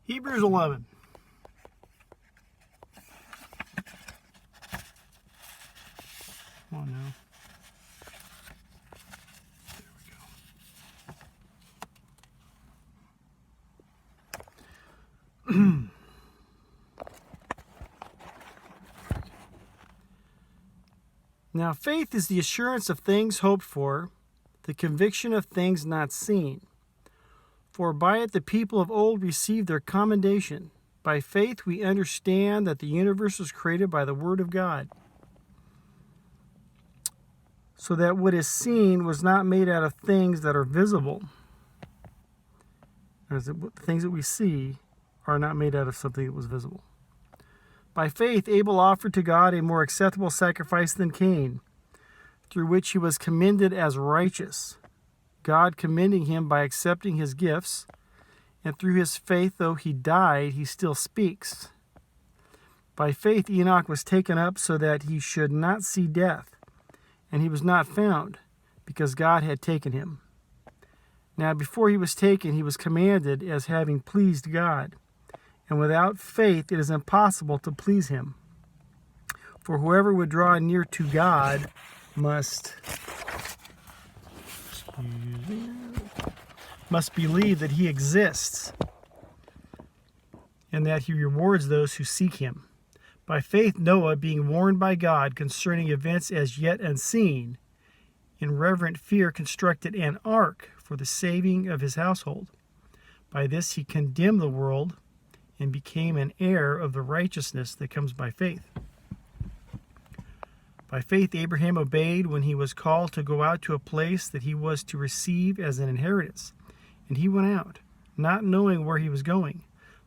Hebrews 11. Come on now. There we go. Now, faith is the assurance of things hoped for, the conviction of things not seen. For by it the people of old received their commendation. By faith we understand that the universe was created by the Word of God, so that what is seen was not made out of things that are visible. The things that we see are not made out of something that was visible. By faith Abel offered to God a more acceptable sacrifice than Cain, through which he was commended as righteous, God commending him by accepting his gifts, and through his faith, though he died, he still speaks. By faith Enoch was taken up so that he should not see death, and he was not found, because God had taken him. Now before he was taken, he was commanded as having pleased God, and without faith it is impossible to please him. For whoever would draw near to God must believe that he exists, and that he rewards those who seek him. By faith Noah, being warned by God concerning events as yet unseen, in reverent fear constructed an ark for the saving of his household. By this he condemned the world and became an heir of the righteousness that comes by faith. By faith Abraham obeyed when he was called to go out to a place that he was to receive as an inheritance. And he went out, not knowing where he was going.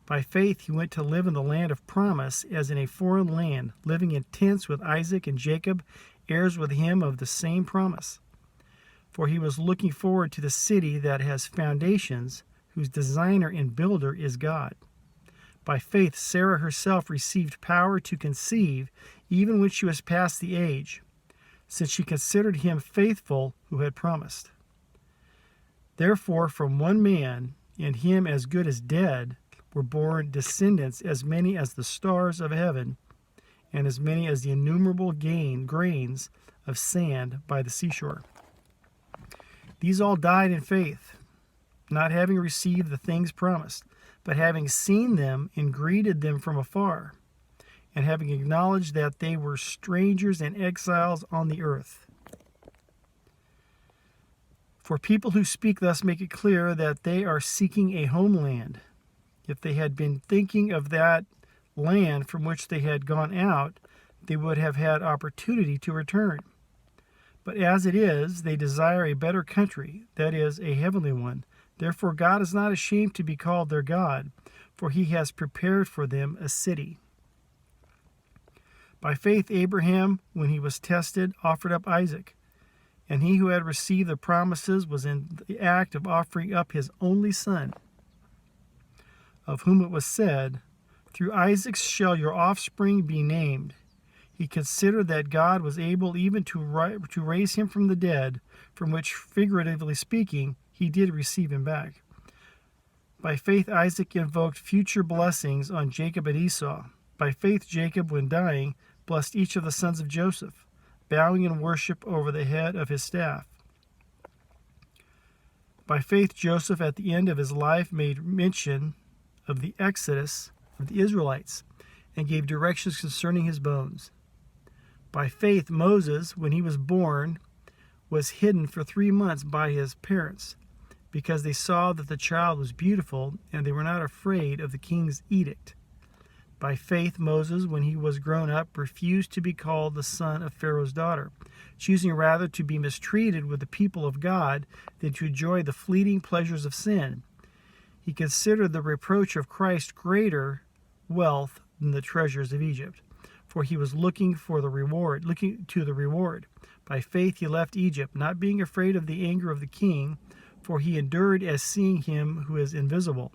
By faith he went to live in the land of promise, as in a foreign land, living in tents with Isaac and Jacob, heirs with him of the same promise. For he was looking forward to the city that has foundations, whose designer and builder is God. By faith Sarah herself received power to conceive, even when she was past the age, since she considered him faithful who had promised. Therefore from one man, and him as good as dead, were born descendants as many as the stars of heaven, and as many as the innumerable grains of sand by the seashore. These all died in faith, not having received the things promised, but having seen them and greeted them from afar, and having acknowledged that they were strangers and exiles on the earth. For people who speak thus make it clear that they are seeking a homeland. If they had been thinking of that land from which they had gone out, they would have had opportunity to return. But as it is, they desire a better country, that is, a heavenly one. Therefore God is not ashamed to be called their God, for he has prepared for them a city. By faith Abraham, when he was tested, offered up Isaac. And he who had received the promises was in the act of offering up his only son, of whom it was said, "Through Isaac shall your offspring be named." He considered that God was able even to raise him from the dead, from which, figuratively speaking, he did receive him back. By faith Isaac invoked future blessings on Jacob and Esau. By faith Jacob, when dying, blessed each of the sons of Joseph, bowing in worship over the head of his staff. By faith Joseph, at the end of his life, made mention of the exodus of the Israelites, and gave directions concerning his bones. By faith Moses, when he was born, was hidden for 3 months by his parents, because they saw that the child was beautiful, and they were not afraid of the king's edict. By faith Moses, when he was grown up, refused to be called the son of Pharaoh's daughter, choosing rather to be mistreated with the people of God than to enjoy the fleeting pleasures of sin. He considered the reproach of Christ greater wealth than the treasures of Egypt, for he was looking to the reward. By faith he left Egypt, not being afraid of the anger of the king, for he endured as seeing him who is invisible.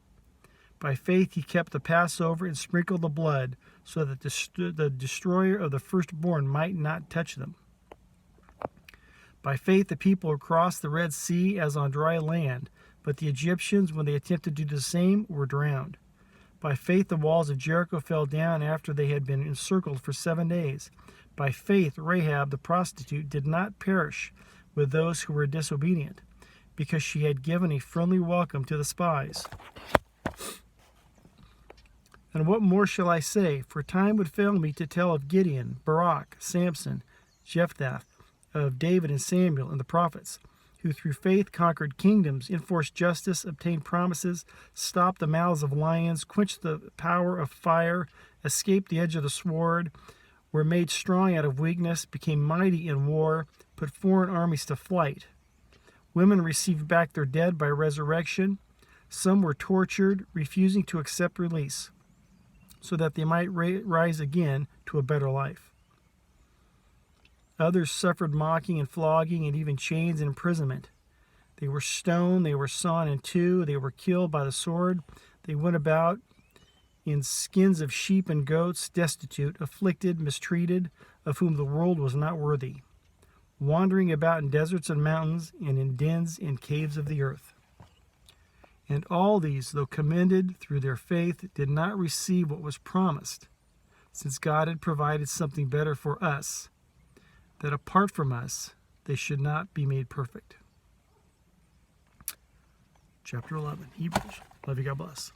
By faith he kept the Passover and sprinkled the blood, so that the destroyer of the firstborn might not touch them. By faith the people crossed the Red Sea as on dry land, but the Egyptians, when they attempted to do the same, were drowned. By faith, the walls of Jericho fell down after they had been encircled for 7 days. By faith, Rahab the prostitute did not perish with those who were disobedient, because she had given a friendly welcome to the spies. And what more shall I say? For time would fail me to tell of Gideon, Barak, Samson, Jephthah, of David and Samuel and the prophets, who through faith conquered kingdoms, enforced justice, obtained promises, stopped the mouths of lions, quenched the power of fire, escaped the edge of the sword, were made strong out of weakness, became mighty in war, put foreign armies to flight. Women received back their dead by resurrection. Some were tortured, refusing to accept release, so that they might rise again to a better life. Others suffered mocking and flogging and even chains and imprisonment. They were stoned, they were sawn in two, they were killed by the sword. They went about in skins of sheep and goats, destitute, afflicted, mistreated, of whom the world was not worthy, wandering about in deserts and mountains and in dens and caves of the earth. And all these, though commended through their faith, did not receive what was promised, since God had provided something better for us, that apart from us, they should not be made perfect. Chapter 11, Hebrews. Love you, God bless.